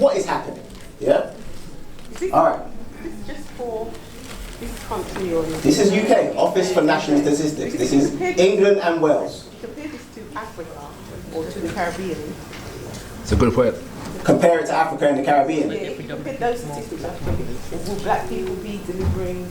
what is happening. Yeah? All right. This is just for this country or... This is UK, Office for National Statistics. This is England and Wales. Compare this to Africa or to the Caribbean. It's a good point. Compare it to Africa and the Caribbean. Yeah, if you compare those statistics, will black people be delivering?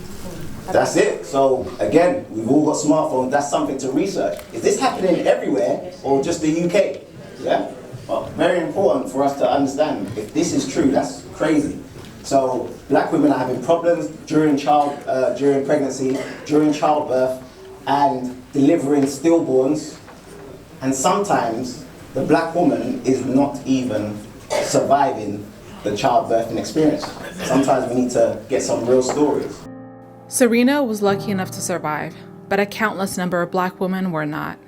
That's it. So again, we've all got smartphones. That's something to research. Is this happening everywhere or just the UK? Yeah? Well, very important for us to understand. If this is true, that's crazy. So black women are having problems during pregnancy, during childbirth, and delivering stillborns. And sometimes the black woman is not even surviving the childbirthing experience. Sometimes we need to get some real stories. Serena was lucky enough to survive, but a countless number of black women were not.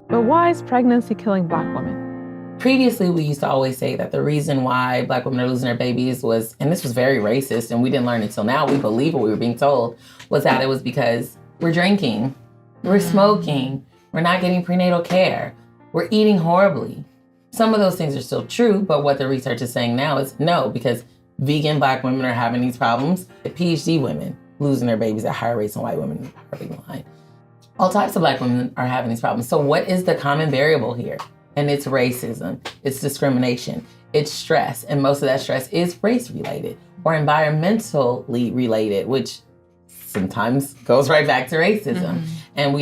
But why is pregnancy killing black women? Previously, we used to always say that the reason why black women are losing their babies was, and this was very racist, and we didn't learn it until now, we believe what we were being told, was that it was because we're drinking, we're smoking, we're not getting prenatal care, we're eating horribly. Some of those things are still true, but what the research is saying now is no, because vegan black women are having these problems. The PhD women losing their babies at higher rates than white women are being behind. All types of black women are having these problems. So what is the common variable here? And it's racism, it's discrimination, it's stress. And most of that stress is race related or environmentally related, which sometimes goes right back to racism. And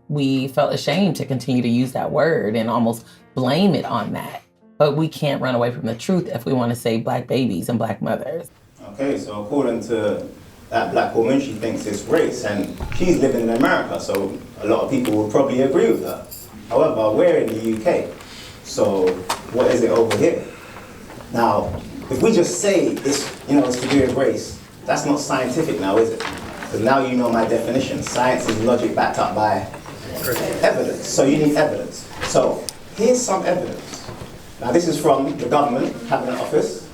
we felt ashamed to continue to use that word and almost blame it on that. But we can't run away from the truth if we want to save black babies and black mothers. Okay, so according to that black woman, she thinks it's race, and she's living in America, so a lot of people will probably agree with her. However, we're in the UK, so what is it over here? Now, if we just say it's to do with race, that's not scientific now, is it? Because now you know my definition. Science is logic backed up by evidence, so you need evidence. So here's some evidence. Now this is from the government, Cabinet Office,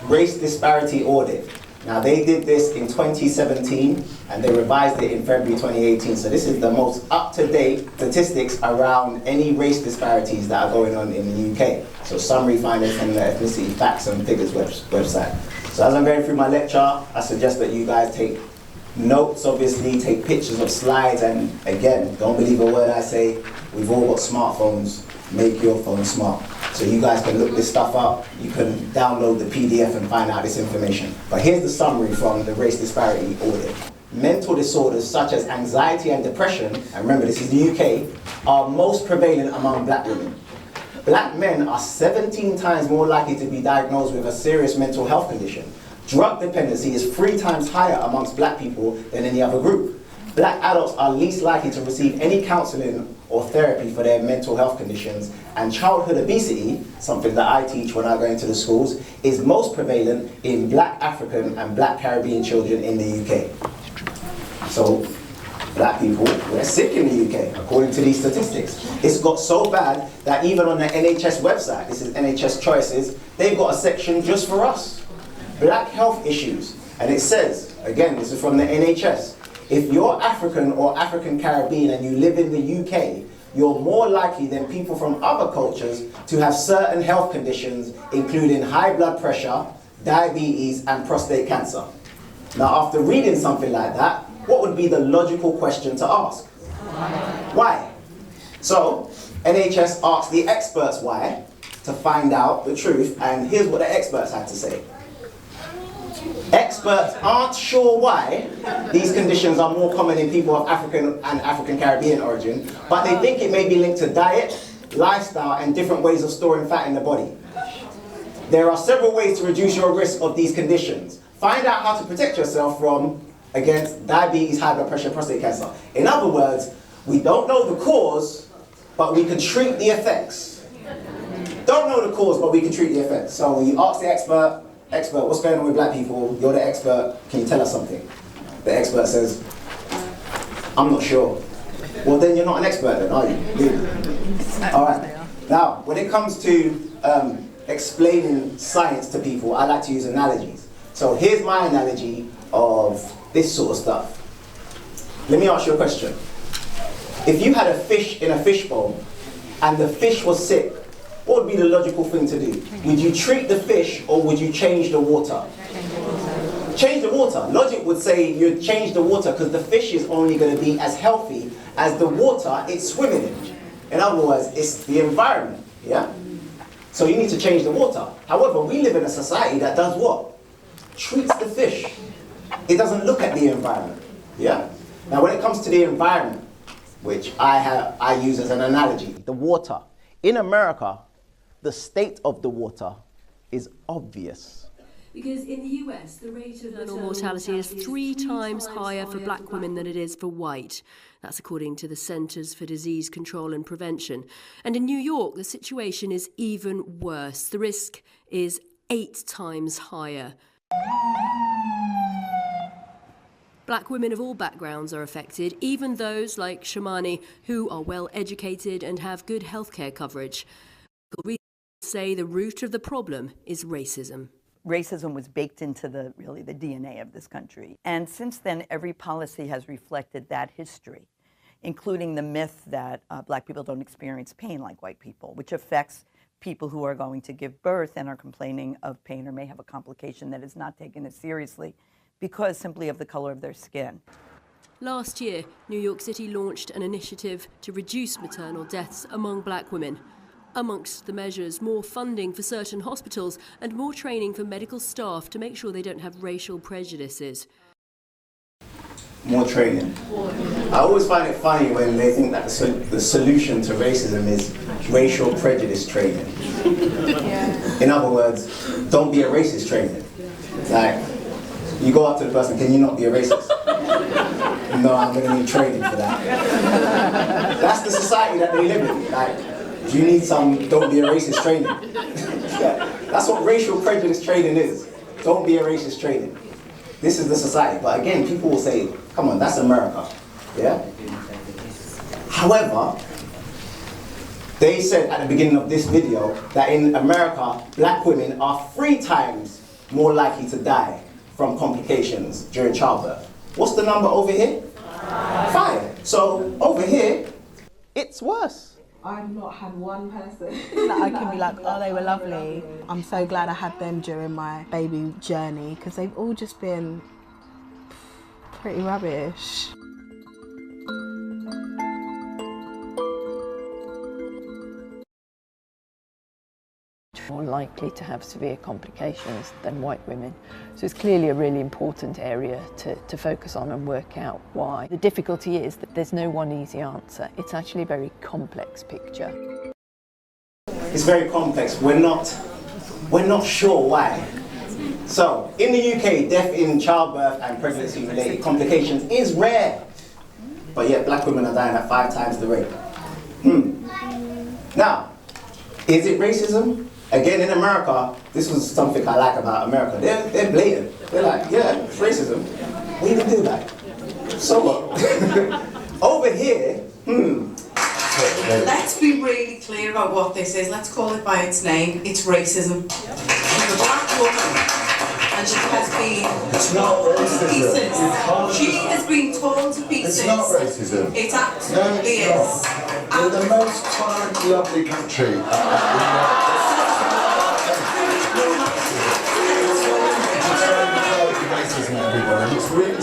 Race Disparity Audit. Now they did this in 2017 and they revised it in February 2018. So this is the most up-to-date statistics around any race disparities that are going on in the UK. So summary findings from the Ethnicity Facts and Figures website. So as I'm going through my lecture, I suggest that you guys take notes, obviously, take pictures of slides, and again, don't believe a word I say. We've all got smartphones. Make your phone smart. So you guys can look this stuff up. You can download the PDF and find out this information. But here's the summary from the Race Disparity Audit. Mental disorders such as anxiety and depression, and remember this is the UK, are most prevalent among black women. Black men are 17 times more likely to be diagnosed with a serious mental health condition. Drug dependency is 3 times higher amongst black people than any other group. Black adults are least likely to receive any counseling or therapy for their mental health conditions, and childhood obesity, something that I teach when I go into the schools, is most prevalent in black African and black Caribbean children in the UK. So, black people, we're sick in the UK, according to these statistics. It's got so bad that even on the NHS website, this is NHS Choices, they've got a section just for us. Black health issues, and it says, again, this is from the NHS, if you're African or African Caribbean and you live in the UK, you're more likely than people from other cultures to have certain health conditions, including high blood pressure, diabetes, and prostate cancer. Now, after reading something like that, what would be the logical question to ask? Why? So, NHS asked the experts why to find out the truth, and here's what the experts had to say. Experts aren't sure why these conditions are more common in people of African and African Caribbean origin, but they think it may be linked to diet, lifestyle, and different ways of storing fat in the body. There are several ways to reduce your risk of these conditions. Find out how to protect yourself from, against diabetes, high blood pressure, prostate cancer. In other words, we don't know the cause, but we can treat the effects. Don't know the cause, but we can treat the effects. So you ask the expert, what's going on with black people? You're the expert, can you tell us something? The expert says, I'm not sure. Well, then you're not an expert then, are you? All right. Now, when it comes to explaining science to people, I like to use analogies. So here's my analogy of this sort of stuff. Let me ask you a question. If you had a fish in a fishbowl and the fish was sick, what would be the logical thing to do? Would you treat the fish or would you change the water? Change the water. Logic would say you'd change the water because the fish is only going to be as healthy as the water it's swimming in. In other words, it's the environment, yeah? So you need to change the water. However, we live in a society that does what? Treats the fish. It doesn't look at the environment, yeah? Now when it comes to the environment, which I use as an analogy, the water. In America, the state of the water is obvious. Because in the US, the rate of maternal mortality is 3 times higher for black women than it is for white. That's according to the Centers for Disease Control and Prevention. And in New York, the situation is even worse. The risk is 8 times higher. Black women of all backgrounds are affected, even those like Shamani, who are well educated and have good healthcare coverage. Researchers say the root of the problem is racism. Racism was baked into the DNA of this country. And since then, every policy has reflected that history, including the myth that black people don't experience pain like white people, which affects people who are going to give birth and are complaining of pain or may have a complication that is not taken as seriously because simply of the color of their skin. Last year, New York City launched an initiative to reduce maternal deaths among black women. Amongst the measures, more funding for certain hospitals and more training for medical staff to make sure they don't have racial prejudices. More training. I always find it funny when they think that the solution to racism is racial prejudice training. In other words, don't be a racist training. Like, you go up to the person, can you not be a racist? No, I'm going to need training for that. That's the society that they live in. Like, do you need some don't be a racist training? Yeah, that's what racial prejudice training is. Don't be a racist training. This is the society. But again, people will say, come on, that's America. Yeah? However, they said at the beginning of this video that in America, black women are 3 times more likely to die from complications during childbirth. What's the number over here? 5. So over here, it's worse. I've not had one person that I can be like, oh, they were lovely. I'm so glad I had them during my baby journey because they've all just been pretty rubbish. More likely to have severe complications than white women. So it's clearly a really important area to focus on and work out why. The difficulty is that there's no one easy answer. It's actually a very complex picture. It's very complex. We're not sure why. So, in the UK, death in childbirth and pregnancy-related complications is rare. But yet, black women are dying at 5 times the rate. Now, is it racism? Again, in America, this was something I like about America. They're blatant. They're like, yeah, it's racism. What are you gonna do about it? So what? Over here, Let's be really clear about what this is. Let's call it by its name. It's racism. She's a black woman, and she has been torn to pieces. She has been torn to pieces. It's not racism. It absolutely is. We're the most tolerant, lovely country.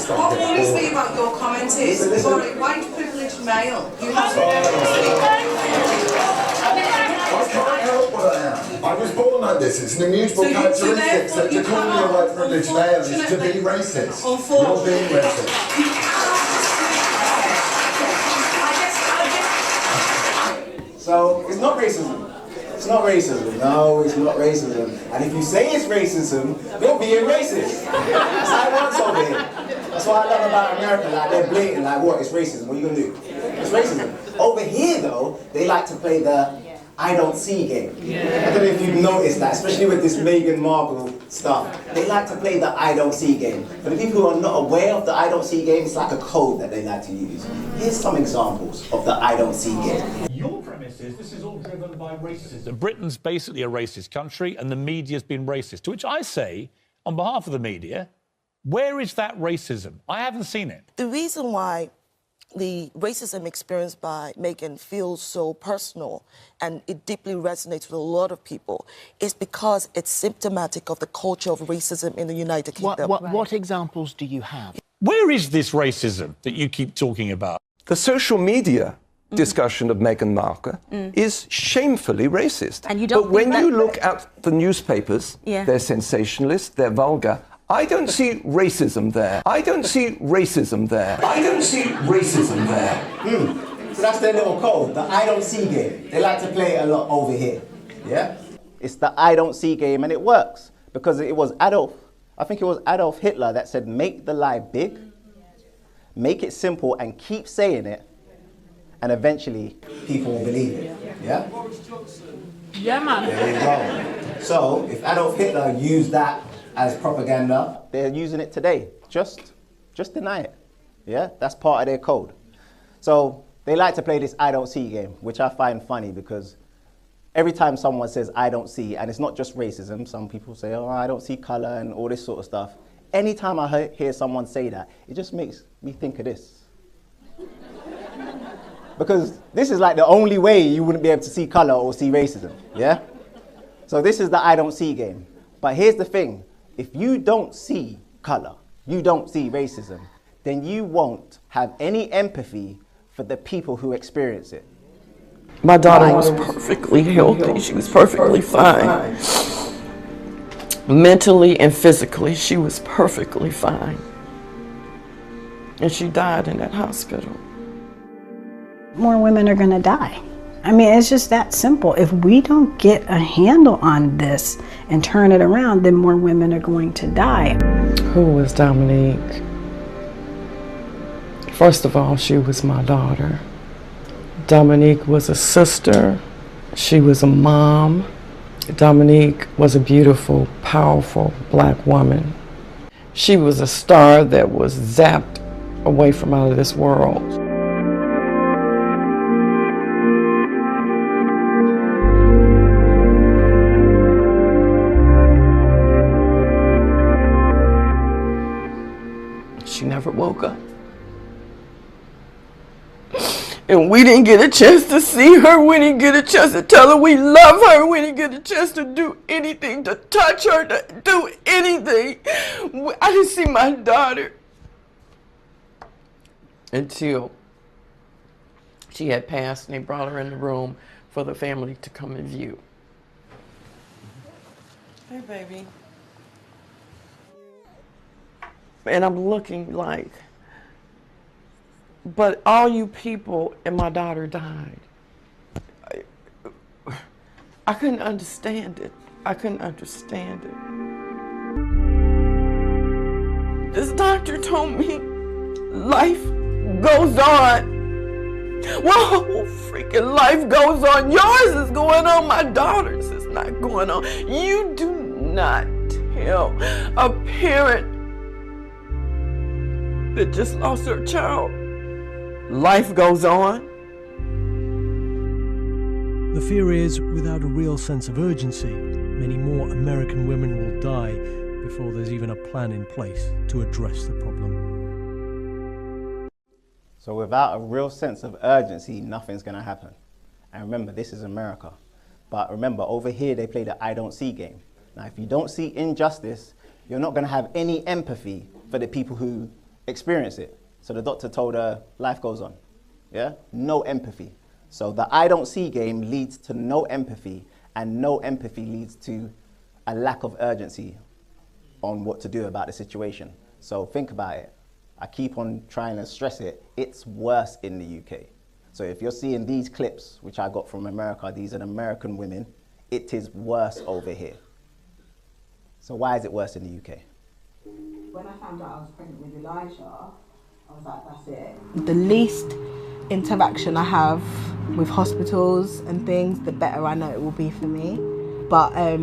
What worries me about your comment is, for a white privileged male, you have to I can't help what I am. I was born like this. It's an immutable characteristic. So to call me a white privileged male is to be racist. You're being racist. So, it's not racism. It's not racism. No, it's not racism. And if you say it's racism, you're being racist. That's how it works over here. That's what I love about America. Like, they're blatant. Like, what? It's racism. What are you going to do? It's racism. Over here, though, they like to play the I don't see game. I don't know if you've noticed that, especially with this Meghan Markle stuff. They like to play the I don't see game. For the people who are not aware of the I don't see game, it's like a code that they like to use. Here's some examples of the I don't see game. Your premise is this is all driven by by racism. Britain's basically a racist country and the media's been racist. To which I say, on behalf of the media, where is that racism? I haven't seen it. The reason why the racism experienced by Meghan feels so personal and it deeply resonates with a lot of people is because it's symptomatic of the culture of racism in the United Kingdom. What examples do you have? Where is this racism that you keep talking about? The social media discussion of Meghan Markle is shamefully racist. And you don't but when you look at the newspapers, they're sensationalist, they're vulgar. I don't see racism there. I don't see racism there. I don't see racism there. So that's their little code, the I don't see game. They like to play it a lot over here. Yeah? It's the I don't see game, and it works because it was I think it was Adolf Hitler that said, make the lie big, make it simple, and keep saying it, and eventually people will believe it. Yeah? Yeah, man. There you go. So if Adolf Hitler used that as propaganda, they're using it today. Just deny it. Yeah? That's part of their code. So they like to play this I don't see game, which I find funny because every time someone says I don't see, and it's not just racism, some people say, oh, I don't see color and all this sort of stuff. Anytime I hear someone say that, it just makes me think of this. Because this is like the only way you wouldn't be able to see color or see racism, yeah? So this is the I don't see game. But here's the thing, if you don't see color, you don't see racism, then you won't have any empathy for the people who experience it. My daughter was perfectly healthy. She was perfectly fine. Mentally and physically, she was perfectly fine. And she died in that hospital. More women are going to die. I mean, it's just that simple. If we don't get a handle on this and turn it around, then more women are going to die. Who was Dominique? First of all, she was my daughter. Dominique was a sister. She was a mom. Dominique was a beautiful, powerful black woman. She was a star that was zapped away from out of this world. She never woke up. And we didn't get a chance to see her. We didn't get a chance to tell her we love her. We didn't get a chance to do anything, to touch her, to do anything. I didn't see my daughter until she had passed and they brought her in the room for the family to come and view. Hey, baby. And I'm looking like, but all you people and my daughter died. I couldn't understand it. I couldn't understand it. This doctor told me life goes on. Well, freaking life goes on. Yours is going on. My daughter's is not going on. You do not tell a parent that just lost her child, life goes on. The fear is, without a real sense of urgency, many more American women will die before there's even a plan in place to address the problem. So without a real sense of urgency, nothing's going to happen. And remember, this is America. But remember, over here, they play the I don't see game. Now, if you don't see injustice, you're not going to have any empathy for the people who experience it. So the doctor told her, life goes on. Yeah? No empathy. So the I don't see game leads to no empathy, and no empathy leads to a lack of urgency on what to do about the situation. So think about it. I keep on trying to stress it. It's worse in the UK. So if you're seeing these clips, which I got from America, these are American women, it is worse over here. So why is it worse in the UK? When I found out I was pregnant with Elijah, I was like, that's it. The least interaction I have with hospitals and things, the better I know it will be for me. But I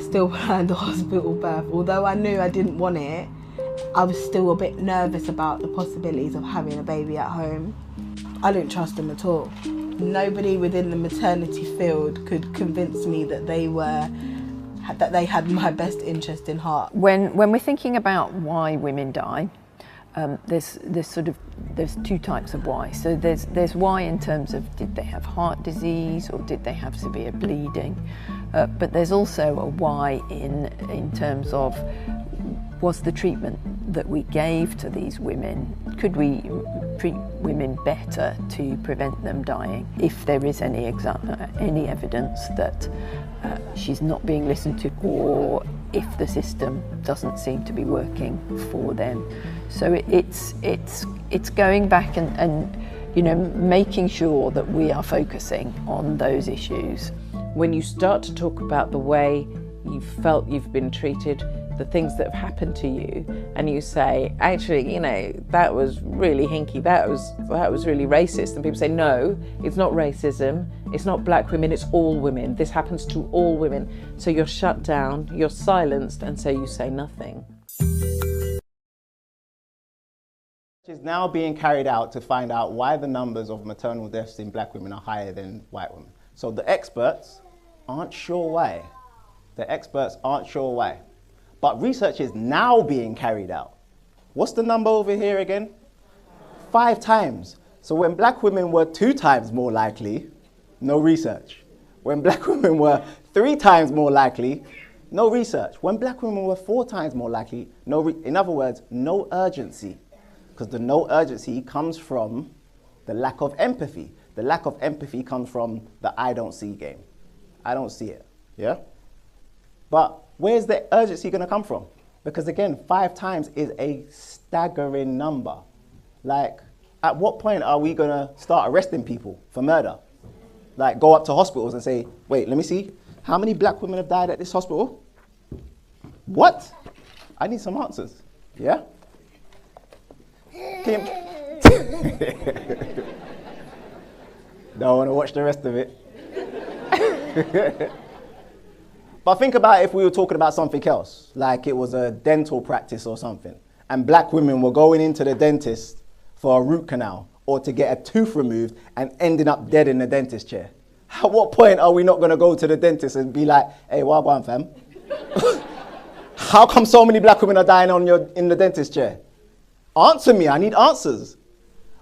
still planned a hospital birth. Although I knew I didn't want it, I was still a bit nervous about the possibilities of having a baby at home. I didn't trust them at all. Nobody within the maternity field could convince me that they had my best interest in heart. When we're thinking about why women die, there's two types of why. So there's why in terms of did they have heart disease or did they have severe bleeding, but there's also a why in terms of was the treatment that we gave to these women, could we treat women better to prevent them dying? If there is any evidence that she's not being listened to, or if the system doesn't seem to be working for them. So it's going back and making sure that we are focusing on those issues. When you start to talk about the way you felt you've been treated, the things that have happened to you, and you say, actually, that was really hinky, that was really racist, and people say, no, it's not racism, it's not black women, it's all women. This happens to all women. So you're shut down, you're silenced, and so you say nothing. Is now being carried out to find out why the numbers of maternal deaths in black women are higher than white women. So the experts aren't sure why. The experts aren't sure why. But research is now being carried out. What's the number over here again? 5 times. So when black women were 2 times more likely, no research. When black women were 3 times more likely, no research. When black women were 4 times more likely, in other words, no urgency. Because the no urgency comes from the lack of empathy. The lack of empathy comes from the I don't see game. I don't see it, yeah? But where's the urgency going to come from? Because again, 5 times is a staggering number. Like, at what point are we going to start arresting people for murder? Like, go up to hospitals and say, wait, let me see. How many black women have died at this hospital? What? I need some answers, yeah? Kim? Don't want to watch the rest of it. But think about if we were talking about something else, like it was a dental practice or something, and black women were going into the dentist for a root canal or to get a tooth removed and ending up dead in the dentist chair. At what point are we not going to go to the dentist and be like, hey, what on, fam? How come so many black women are dying in the dentist chair? Answer me, I need answers.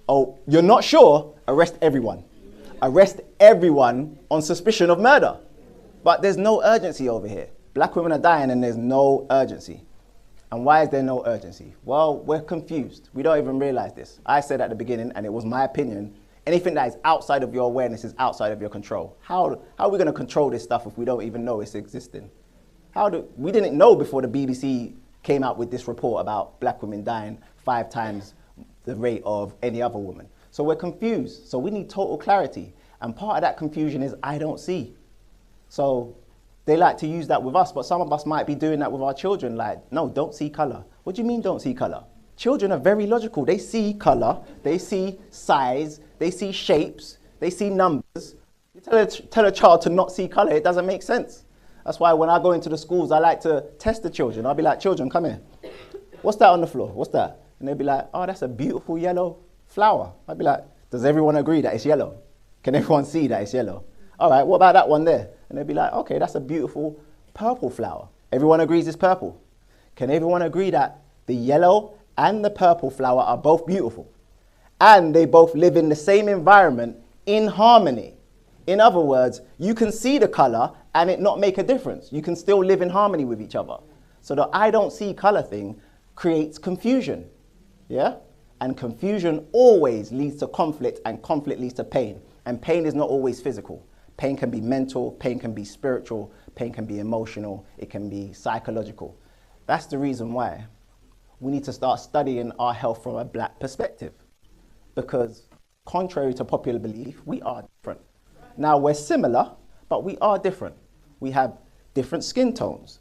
Oh, you're not sure? Arrest everyone. Arrest everyone on suspicion of murder. But there's no urgency over here. Black women are dying and there's no urgency. And why is there no urgency? Well, we're confused. We don't even realize this. I said at the beginning, and it was my opinion, anything that is outside of your awareness is outside of your control. How are we going to control this stuff if we don't even know it's existing? We didn't know before the BBC came out with this report about black women dying 5 times the rate of any other woman. So we're confused. So we need total clarity. And part of that confusion is I don't see. So they like to use that with us, but some of us might be doing that with our children. Like, no, don't see color. What do you mean don't see color? Children are very logical. They see color, they see size, they see shapes, they see numbers. You tell a child to not see color, it doesn't make sense. That's why when I go into the schools, I like to test the children. I'll be like, children, come here. What's that on the floor? What's that? And they'll be like, oh, that's a beautiful yellow flower. I'll be like, does everyone agree that it's yellow? Can everyone see that it's yellow? All right, what about that one there? And they'll be like, okay, that's a beautiful purple flower. Everyone agrees it's purple. Can everyone agree that the yellow and the purple flower are both beautiful? And they both live in the same environment in harmony. In other words, you can see the color and it not make a difference. You can still live in harmony with each other. So the I don't see color thing creates confusion, yeah? And confusion always leads to conflict, and conflict leads to pain. And pain is not always physical. Pain can be mental, pain can be spiritual, pain can be emotional, it can be psychological. That's the reason why we need to start studying our health from a black perspective. Because contrary to popular belief, we are different. Now we're similar, but we are different. We have different skin tones.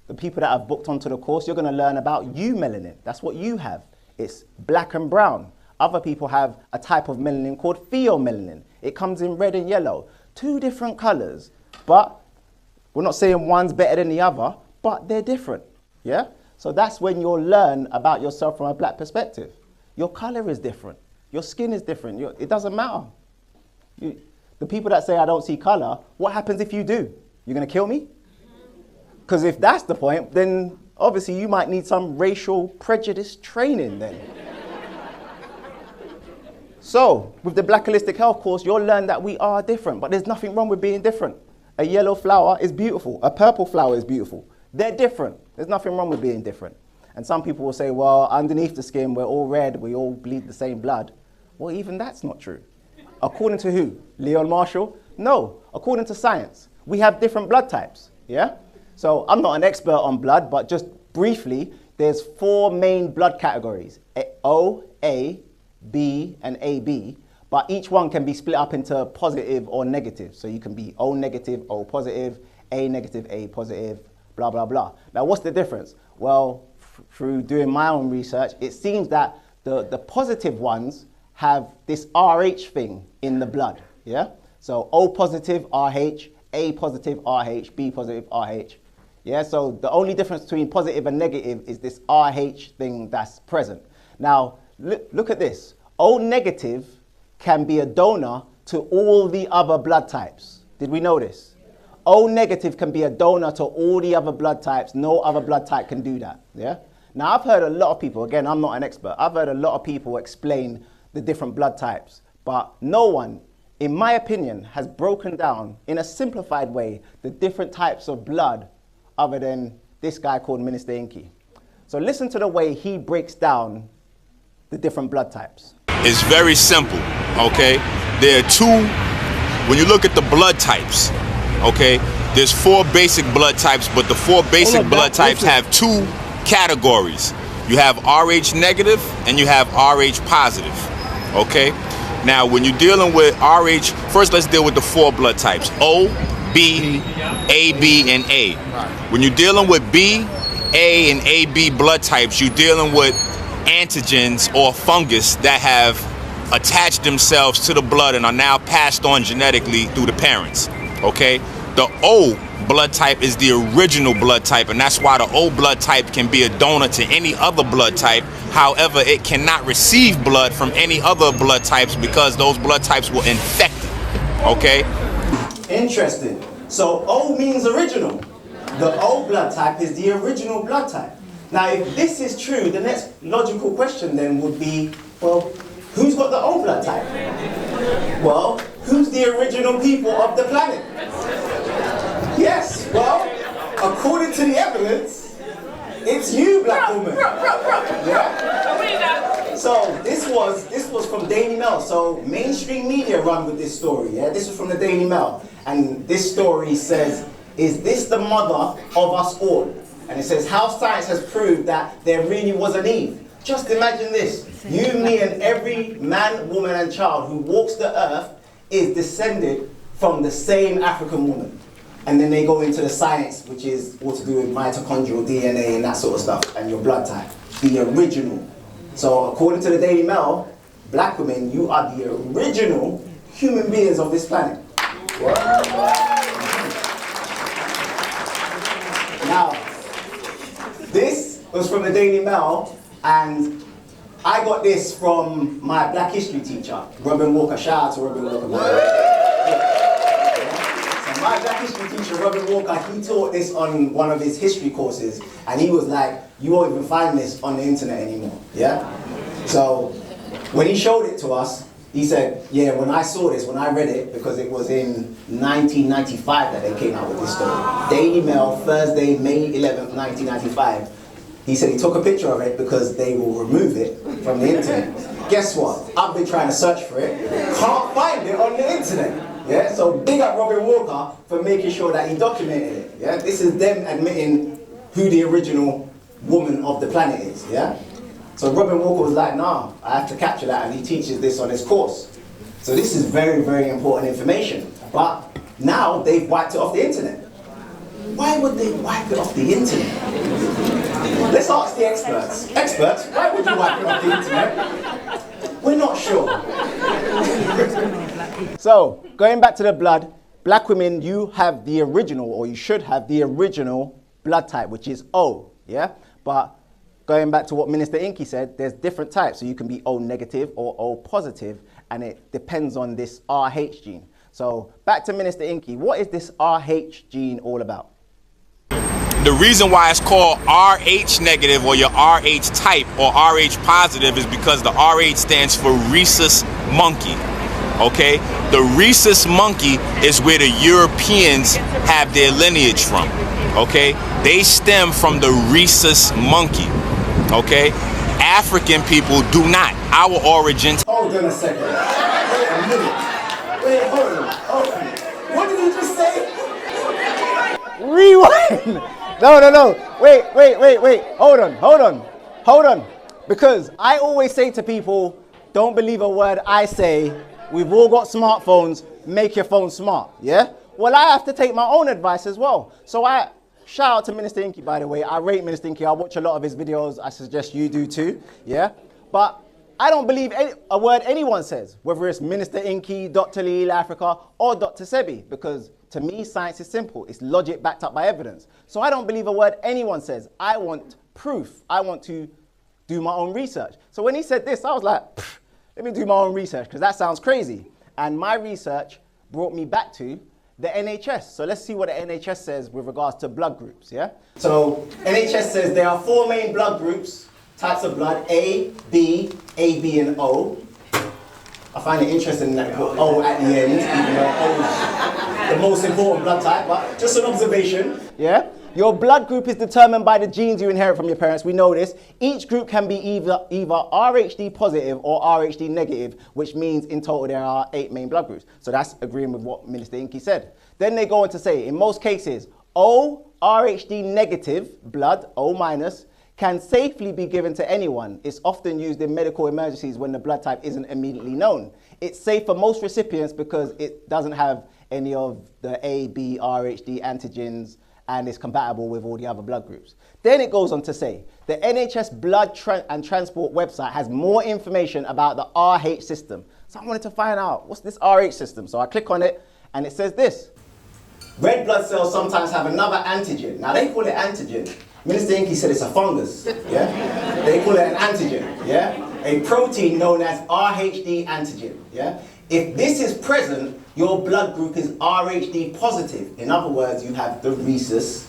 The people that have booked onto the course, you're gonna learn about eumelanin. That's what you have. It's black and brown. Other people have a type of melanin called pheomelanin. It comes in red and yellow. 2 different colors, but we're not saying one's better than the other, but they're different, yeah? So that's when you'll learn about yourself from a black perspective. Your color is different. Your skin is different. It doesn't matter. The people that say I don't see color, what happens if you do? You're gonna kill me? Because if that's the point, then obviously you might need some racial prejudice training then. So, with the Black Holistic Health course, you'll learn that we are different, but there's nothing wrong with being different. A yellow flower is beautiful, a purple flower is beautiful. They're different. There's nothing wrong with being different. And some people will say, well, underneath the skin, we're all red, we all bleed the same blood. Well, even that's not true. According to who? Leon Marshall? No, according to science. We have different blood types, yeah? So I'm not an expert on blood, but just briefly, there's 4 main blood categories, O, A, B, and AB, but each one can be split up into positive or negative. So you can be O negative, O positive, A negative, A positive, blah, blah, blah. Now, what's the difference? Well, through doing my own research, it seems that the positive ones have this RH thing in the blood, yeah? So O positive, RH, A positive, RH, B positive, RH. Yeah, so the only difference between positive and negative is this RH thing that's present. Now, look at this. O negative can be a donor to all the other blood types. Did we know this? O negative can be a donor to all the other blood types. No other blood type can do that, yeah? Now, I've heard a lot of people, again, I'm not an expert, I've heard a lot of people explain the different blood types, but no one, in my opinion, has broken down in a simplified way the different types of blood other than this guy called Minister Inky. So listen to the way he breaks down the different blood types. It's very simple, okay? There are 2, when you look at the blood types, okay, there's 4 basic blood types, but the 4 basic blood types have 2 categories. You have RH negative and you have RH positive, okay? Now, when you're dealing with RH, first let's deal with the 4 blood types, O, B, AB, and A. When you're dealing with B, A, and AB blood types, you're dealing with antigens or fungus that have attached themselves to the blood and are now passed on genetically through the parents, okay? The O blood type is the original blood type, and that's why the O blood type can be a donor to any other blood type. However, it cannot receive blood from any other blood types because those blood types will infect it, okay? Interesting. So O means original. The O blood type is the original blood type. Now, if this is true, the next logical question then would be, well, who's got the O blood type? Well, who's the original people of the planet? Yes, well, according to the evidence, it's you, black woman. Yeah? So this was from Daily Mail. So mainstream media run with this story. Yeah, this was from the Daily Mail, and this story says, "Is this the mother of us all?" And it says, "How science has proved that there really was an Eve." Just imagine this: you, me, and every man, woman, and child who walks the earth is descended from the same African woman. And then they go into the science, which is all to do with mitochondrial DNA and that sort of stuff, and your blood type, the original. So according to the Daily Mail, black women, you are the original human beings of this planet. Now, this was from the Daily Mail, and I got this from my Black History teacher, Robin Walker. Shout out to Robin Walker. My Black History teacher, Robin Walker, he taught this on one of his history courses, and he was like, you won't even find this on the internet anymore, yeah? So, when he showed it to us, he said, yeah, when I saw this, when I read it, because it was in 1995 that they came out with this story, Daily Mail, Thursday, May 11th, 1995, he said he took a picture of it because they will remove it from the internet. Guess what? I've been trying to search for it, can't find it on the internet. Yeah, so big up Robin Walker for making sure that he documented it. Yeah, this is them admitting who the original woman of the planet is. Yeah, so Robin Walker was like, nah, I have to capture that, and he teaches this on his course. So this is very, very important information. But now they've wiped it off the internet. Why would they wipe it off the internet? Let's ask the experts. Experts, why would you wipe it off the internet? We're not sure. So, going back to the blood, black women, you have the original, or you should have the original blood type, which is O, yeah? But going back to what Minister Inky said, there's different types. So you can be O negative or O positive, and it depends on this RH gene. So back to Minister Inky, what is this RH gene all about? The reason why it's called RH negative or your RH type or RH positive is because the RH stands for rhesus monkey. Okay, the rhesus monkey is where the Europeans have their lineage from. Okay, they stem from the rhesus monkey. Okay, African people do not. Our origins. Hold on a second. Wait a minute. Wait, hold on. What did he just say? Rewind. No. Wait. Hold on. Because I always say to people, don't believe a word I say. We've all got smartphones. Make your phone smart. Yeah? Well, I have to take my own advice as well. So I shout out to Minister Inky, by the way. I rate Minister Inky. I watch a lot of his videos. I suggest you do too. Yeah? But I don't believe a word anyone says, whether it's Minister Inky, Dr. Lee Africa, or Dr. Sebi, because to me, science is simple. It's logic backed up by evidence. So I don't believe a word anyone says. I want proof. I want to do my own research. So when he said this, I was like, let me do my own research, because that sounds crazy. And my research brought me back to the NHS. So let's see what the NHS says with regards to blood groups, yeah? So NHS says there are 4 main blood groups, types of blood, A, B, AB, and O. I find it interesting that put O at the end, even though O is the most important blood type, but just an observation, yeah? Your blood group is determined by the genes you inherit from your parents. We know this. Each group can be either RHD positive or RHD negative, which means in total there are 8 main blood groups. So that's agreeing with what Minister Inky said. Then they go on to say, in most cases, O RHD negative blood, O minus, can safely be given to anyone. It's often used in medical emergencies when the blood type isn't immediately known. It's safe for most recipients because it doesn't have any of the A, B, RHD antigens, and is compatible with all the other blood groups. Then it goes on to say, the NHS Blood and Transport website has more information about the RH system. So I wanted to find out, what's this RH system? So I click on it, and it says this. Red blood cells sometimes have another antigen. Now they call it antigen. Minister Inky said it's a fungus, yeah? They call it an antigen, yeah? A protein known as RHD antigen, yeah? If this is present, your blood group is RHD positive. In other words, you have the rhesus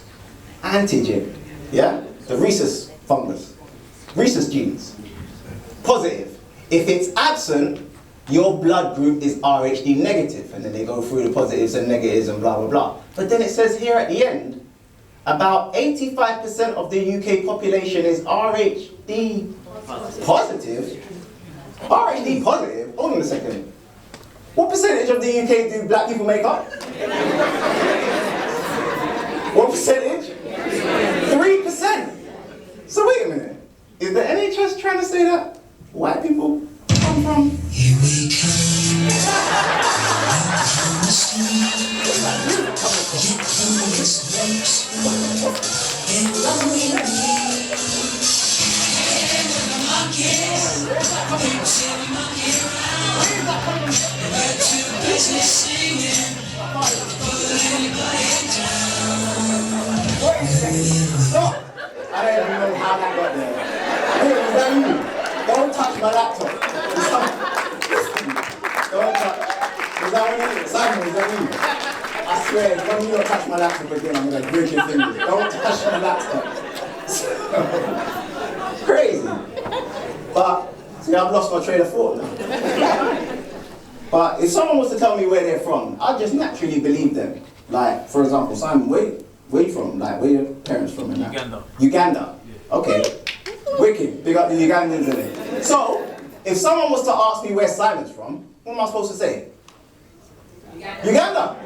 antigen, yeah? The rhesus fungus, rhesus genes, positive. If it's absent, your blood group is RHD negative. And then they go through the positives and negatives and blah, blah, blah. But then it says here at the end, about 85% of the UK population is RHD positive. RHD positive? Hold on a second. What percentage of the UK do black people make up? What percentage? 3%. So wait a minute. Is the NHS trying to say that white people come from? Here we I don't even know how that got there. Hey, is that you? Don't touch my laptop. Don't touch. Is that you? Simon, is that you? I swear, if you don't touch my laptop again, I'm going to break your fingers. Don't touch my laptop. Crazy. But, see, I've lost my train of thought now. But if someone was to tell me where they're from, I'd just naturally believe them. Like, for example, Simon, where you from? Like, where your parents from? And Uganda. Uganda? Okay. Wicked. Big up the Ugandans in it. So, if someone was to ask me where Simon's from, what am I supposed to say? Uganda.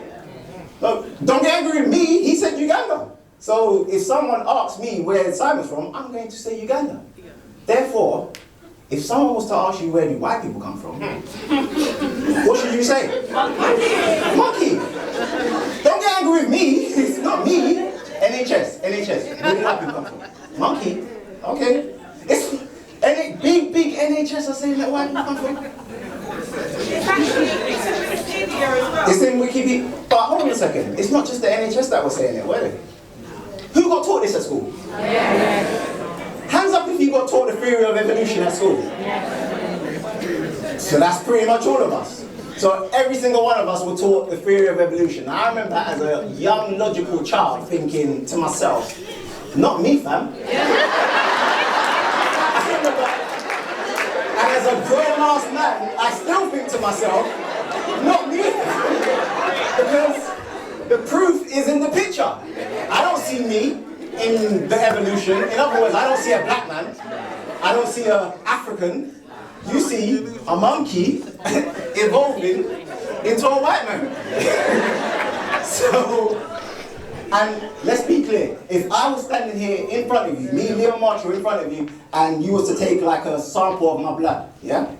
Look, don't get angry with me, he said Uganda. So, if someone asks me where Simon's from, I'm going to say Uganda. Therefore, if someone was to ask you where do white people come from, what should you say? Monkey. Don't get angry with me. It's not me. NHS. Where do white people come from? Monkey. Okay. It's big NHS are saying that white people come from. It's in Wikipedia. But hold on a second. It's not just the NHS that was saying it, were they? Who got taught this at school? Hands up if you got taught the theory of evolution at school. So that's pretty much all of us. So every single one of us were taught the theory of evolution. Now, I remember as a young, logical child thinking to myself, not me, fam. And as a grown-ass man, I still think to myself, not me, because the proof is in the picture. I don't see me in the evolution. In other words, I don't see a black man. I don't see an African. You see a monkey evolving into a white man. So, and let's be clear, if I was standing here in front of you, me, Leon Marshall, in front of you, and you was to take like a sample of my blood, yeah?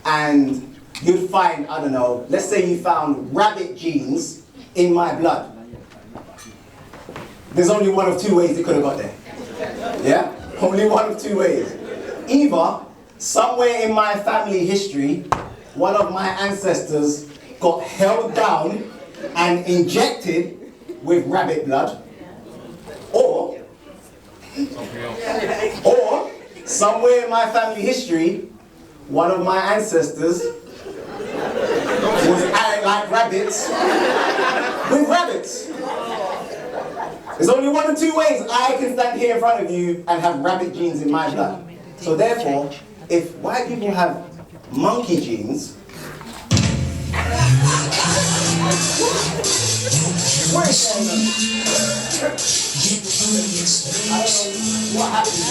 And you'd find, I don't know, let's say you found rabbit genes in my blood. There's only one of two ways it could have got there. Yeah? Only one of two ways. Either, somewhere in my family history, one of my ancestors got held down and injected with rabbit blood, or somewhere in my family history, one of my ancestors was acting like rabbits with rabbits. There's only one of two ways I can stand here in front of you and have rabbit genes in my blood. So therefore, if white people have monkey genes, what is going on? I don't know what happened.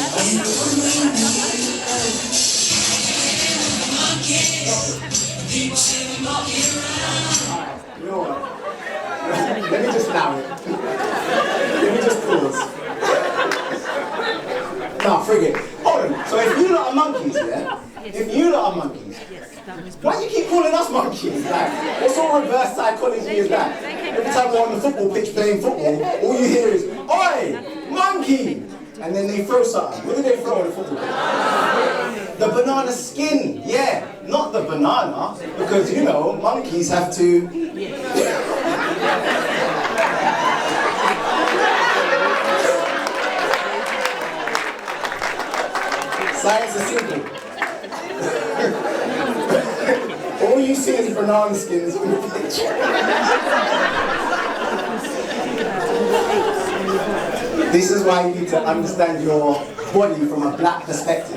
You know what? Let me just narrow it. Let me just pause. Nah, frig it. Hold on. So if you lot are monkeys, yeah? If you lot are monkeys, why do you keep calling us monkeys? Like, what sort of reverse psychology is that? Every time we're on the football pitch playing football, all you hear is, "Oi, monkey!" And then they throw something. What do they throw on the football pitch? The banana skin, yeah. Not the banana, because, you know, monkeys have to... Science is simple. All you see is banana skins on the pitch. This is why you need to understand your body from a black perspective.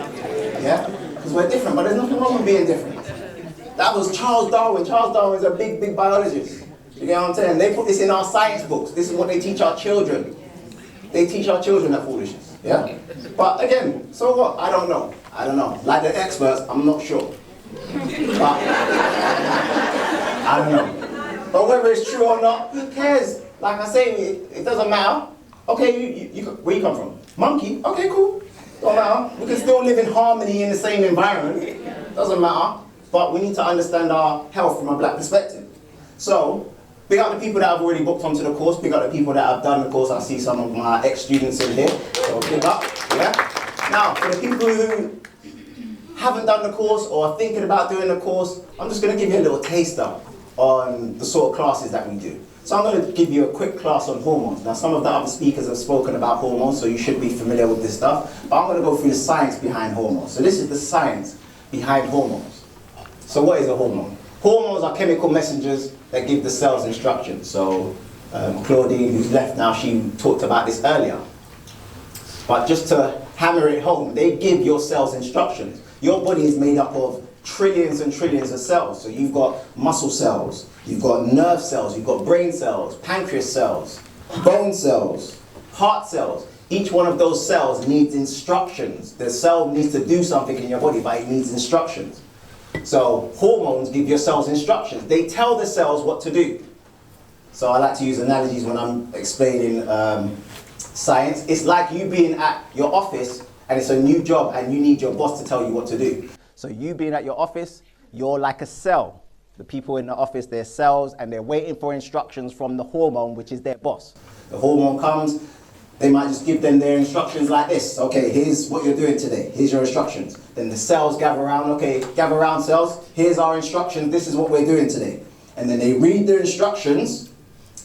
Yeah? Because we're different, but there's nothing wrong with being different. That was Charles Darwin. Charles Darwin is a big, big biologist. You get what I'm saying? They put this in our science books. This is what they teach our children. They teach our children that foolishness. Yeah? But again, so what? I don't know. I don't know. Like the experts, I'm not sure. But I don't know. But whether it's true or not, who cares? Like I say, it doesn't matter. Okay, where you come from? Monkey? Okay, cool. Don't matter. We can still live in harmony in the same environment. Doesn't matter. But we need to understand our health from a black perspective. So, big up the people that have already booked onto the course. Big up the people that have done the course. I see some of my ex-students in here. So big up. Yeah. Now, for the people who haven't done the course or are thinking about doing the course, I'm just going to give you a little taster on the sort of classes that we do. So I'm going to give you a quick class on hormones. Now, some of the other speakers have spoken about hormones, so you should be familiar with this stuff. But I'm going to go through the science behind hormones. So this is the science behind hormones. So what is a hormone? Hormones are chemical messengers that give the cells instructions. So Claudine, who's left now, she talked about this earlier. But just to hammer it home, they give your cells instructions. Your body is made up of trillions and trillions of cells. So you've got muscle cells, you've got nerve cells, you've got brain cells, pancreas cells, bone cells, heart cells. Each one of those cells needs instructions. The cell needs to do something in your body, but it needs instructions. So hormones give your cells instructions. They tell the cells what to do. So I like to use analogies when I'm explaining science. It's like you being at your office and it's a new job and you need your boss to tell you what to do. So you being at your office, you're like a cell. The people in the office, they're cells and they're waiting for instructions from the hormone, which is their boss. The hormone comes, they might just give them their instructions like this. Okay, here's what you're doing today. Here's your instructions. Then the cells gather around. Okay, gather around cells. Here's our instructions. This is what we're doing today. And then they read their instructions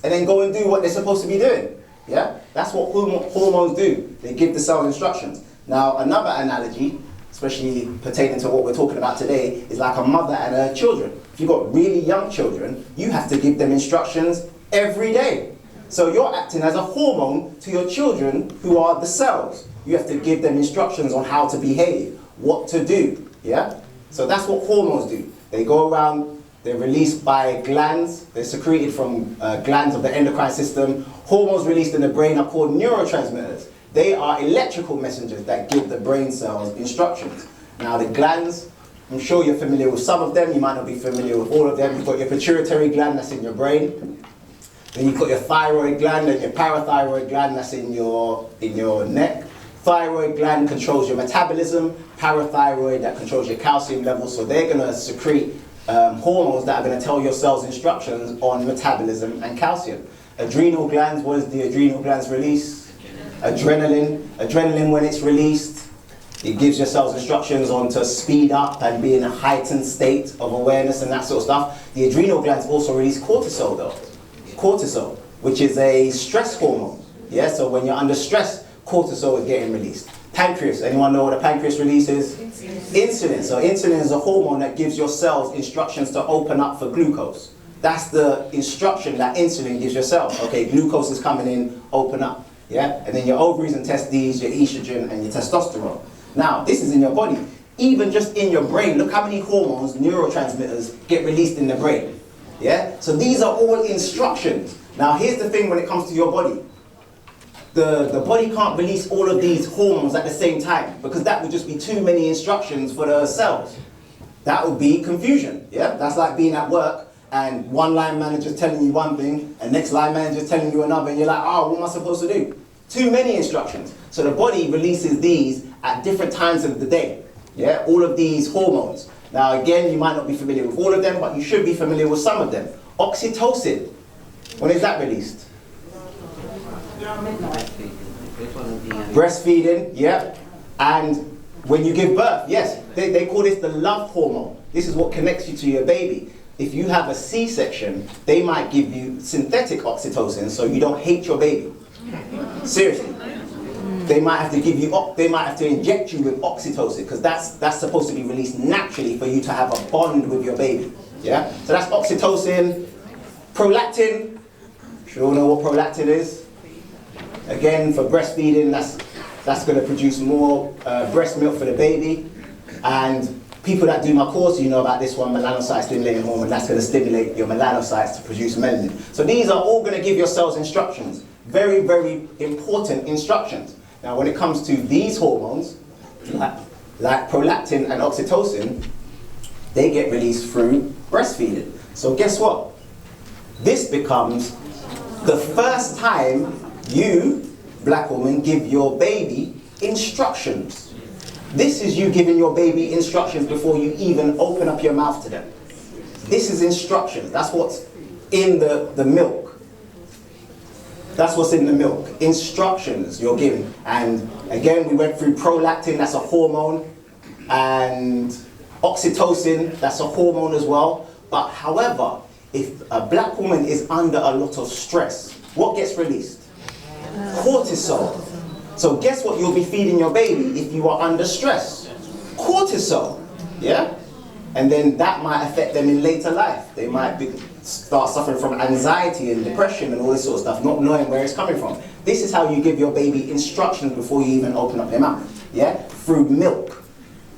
and then go and do what they're supposed to be doing. Yeah? That's what hormones do. They give the cells instructions. Now, another analogy, especially pertaining to what we're talking about today, is like a mother and her children. If you've got really young children, you have to give them instructions every day. So you're acting as a hormone to your children who are the cells. You have to give them instructions on how to behave, what to do, yeah? So that's what hormones do. They go around, they're released by glands, they're secreted from glands of the endocrine system. Hormones released in the brain are called neurotransmitters. They are electrical messengers that give the brain cells instructions. Now the glands, I'm sure you're familiar with some of them, you might not be familiar with all of them. You've got your pituitary gland that's in your brain. Then you've got your thyroid gland and your parathyroid gland that's in your neck. Thyroid gland controls your metabolism, parathyroid that controls your calcium levels, so they're going to secrete hormones that are going to tell your cells instructions on metabolism and calcium. Adrenal glands, what does the adrenal glands release? Adrenaline. Adrenaline, when it's released, it gives your cells instructions on to speed up and be in a heightened state of awareness and that sort of stuff. The adrenal glands also release cortisol though. Cortisol, which is a stress hormone. Yeah, so when you're under stress, cortisol is getting released. Pancreas, anyone know what a pancreas releases? Insulin. So insulin is a hormone that gives your cells instructions to open up for glucose. That's the instruction that insulin gives your cells. Okay, glucose is coming in, open up. Yeah, and then your ovaries and testes, your estrogen and your testosterone. Now, this is in your body. Even just in your brain, look how many hormones, neurotransmitters, get released in the brain. Yeah, so these are all instructions. Now, here's the thing when it comes to your body. The body can't release all of these hormones at the same time because that would just be too many instructions for the cells. That would be confusion. Yeah, that's like being at work and one line manager's telling you one thing and next line manager's telling you another and you're like, oh, what am I supposed to do? Too many instructions. So the body releases these at different times of the day. Yeah, all of these hormones. Now again, you might not be familiar with all of them, but you should be familiar with some of them. Oxytocin, when is that released? Breastfeeding, yeah. And when you give birth, yes, they call this the love hormone. This is what connects you to your baby. If you have a C-section, they might give you synthetic oxytocin so you don't hate your baby. Seriously. They might have to give you, they might have to inject you with oxytocin because that's supposed to be released naturally for you to have a bond with your baby. Yeah? So that's oxytocin. Prolactin, you should all know what prolactin is. Again, for breastfeeding, that's going to produce more breast milk for the baby. And people that do my course, you know about this one, melanocyte stimulating hormone, that's going to stimulate your melanocytes to produce melanin. So these are all going to give your cells instructions. Very, very important instructions. Now when it comes to these hormones, like prolactin and oxytocin, they get released through breastfeeding. So guess what? This becomes the first time you, black woman, give your baby instructions. This is you giving your baby instructions before you even open up your mouth to them. This is instructions. That's what's in the milk. That's what's in the milk. Instructions you're giving. And again, we went through prolactin, that's a hormone, and oxytocin, that's a hormone as well. But however, if a black woman is under a lot of stress, what gets released? Cortisol. So guess what you'll be feeding your baby if you are under stress? Cortisol, yeah? And then that might affect them in later life. They might start suffering from anxiety and depression and all this sort of stuff, not knowing where it's coming from. This is how you give your baby instructions before you even open up their mouth, yeah? Through milk,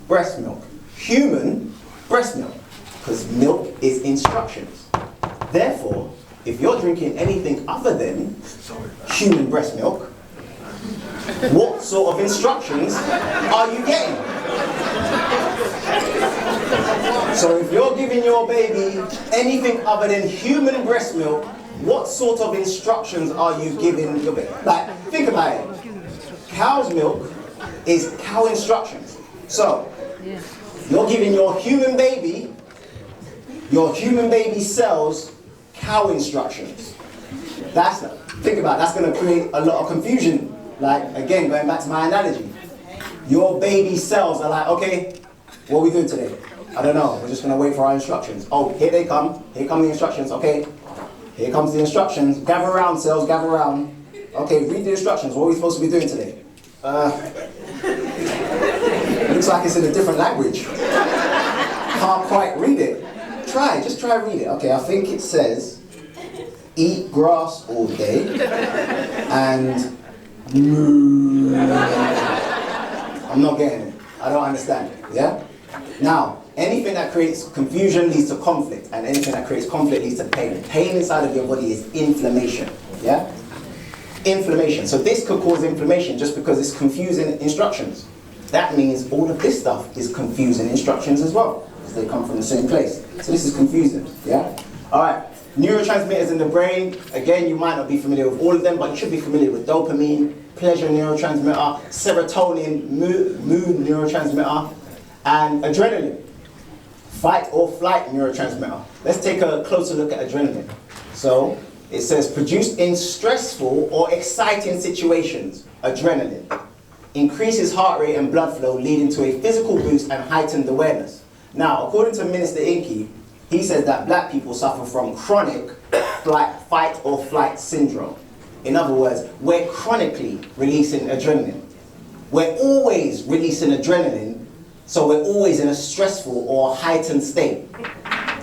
breast milk, human breast milk, because milk is instructions. Therefore, if you're drinking anything other than human breast milk, what sort of instructions are you getting? So if you're giving your baby anything other than human breast milk, what sort of instructions are you giving your baby? Like, think about it. Cow's milk is cow instructions. So, you're giving your human baby cells cow instructions. Think about it, that's going to create a lot of confusion. Like, again, going back to my analogy. Your baby cells are like, okay, what are we doing today? I don't know, we're just going to wait for our instructions. Oh, here they come. Here come the instructions. Okay, here comes the instructions. Gather around, cells, gather around. Okay, read the instructions. What are we supposed to be doing today? What are Looks like it's in a different language. Can't quite read it. Just try read it. Okay, I think it says, eat grass all day and moo. I'm not getting it. I don't understand, yeah? Now, anything that creates confusion leads to conflict, and anything that creates conflict leads to pain. Pain inside of your body is inflammation, yeah? Inflammation. So this could cause inflammation just because it's confusing instructions. That means all of this stuff is confusing instructions as well, because they come from the same place. So this is confusing, yeah? All right, neurotransmitters in the brain. Again, you might not be familiar with all of them, but you should be familiar with dopamine, pleasure neurotransmitter, serotonin, mood neurotransmitter, and adrenaline, fight or flight neurotransmitter. Let's take a closer look at adrenaline. So it says produced in stressful or exciting situations, adrenaline increases heart rate and blood flow, leading to a physical boost and heightened awareness. Now, according to Minister Inky, he says that black people suffer from chronic fight or flight syndrome. In other words, we're chronically releasing adrenaline. We're always releasing adrenaline, so we're always in a stressful or heightened state.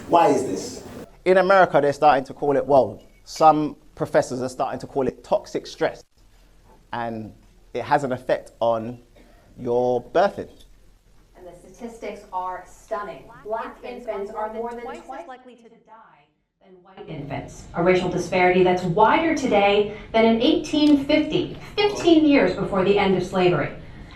Why is this? In America, they're starting to call it, well, some professors are starting to call it toxic stress. And it has an effect on your birthing. And the statistics are stunning. Black infants are more than twice as likely to die than white infants. A racial disparity that's wider today than in 1850, 15 years before the end of slavery.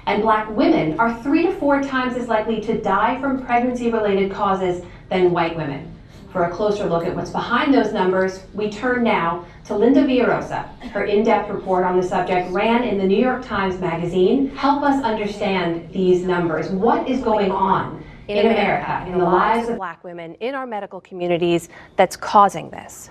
And black women are 3 to 4 times as likely to die from pregnancy-related causes than white women. For a closer look at what's behind those numbers, we turn now to Linda Villarosa. Her in-depth report on the subject ran in the New York Times Magazine. Help us understand these numbers. What is going on in America, in the lives of black women, in our medical communities, that's causing this?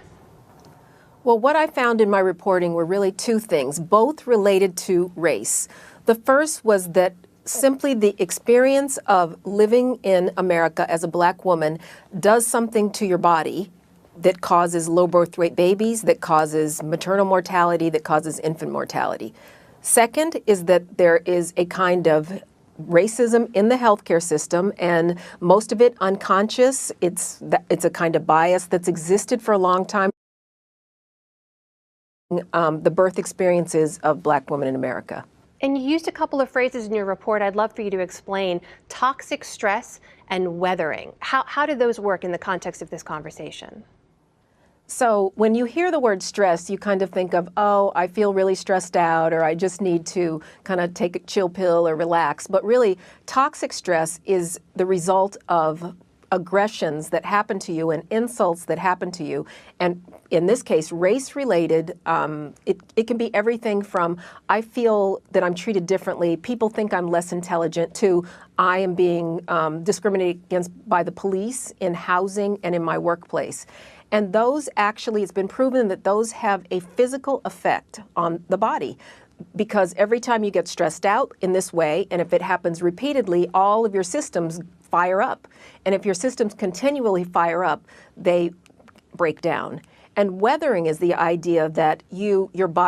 Well, what I found in my reporting were really 2 things, both related to race. The first was that simply the experience of living in America as a black woman does something to your body that causes low birth weight babies, that causes maternal mortality, that causes infant mortality. Second is that there is a kind of racism in the healthcare system, and most of it unconscious. It's a kind of bias that's existed for a long time. The birth experiences of black women in America. And you used a couple of phrases in your report I'd love for you to explain: toxic stress and weathering. How do those work in the context of this conversation? So when you hear the word stress, you kind of think of, oh, I feel really stressed out, or I just need to kind of take a chill pill or relax. But really, toxic stress is the result of aggressions that happen to you and insults that happen to you. And in this case, race-related, it can be everything from I feel that I'm treated differently, people think I'm less intelligent, to I am being discriminated against by the police in housing and in my workplace. And those actually, it's been proven that those have a physical effect on the body, because every time you get stressed out in this way, and if it happens repeatedly, all of your systems fire up. And if your systems continually fire up, they break down. And weathering is the idea that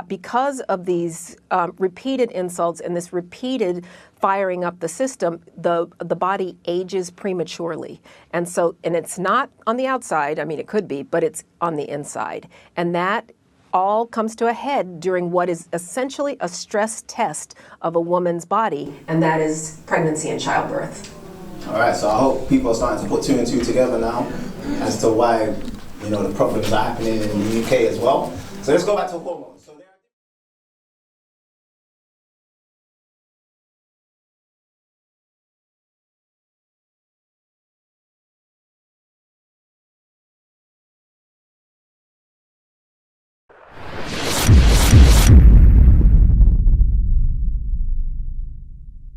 because of these repeated insults and this repeated firing up the system, the body ages prematurely. And it's not on the outside, I mean it could be, but it's on the inside. And that all comes to a head during what is essentially a stress test of a woman's body, and that is pregnancy and childbirth. All right, so I hope people are starting to put 2 and 2 together now as to why, the problems are happening in the UK as well. So let's go back to hormones.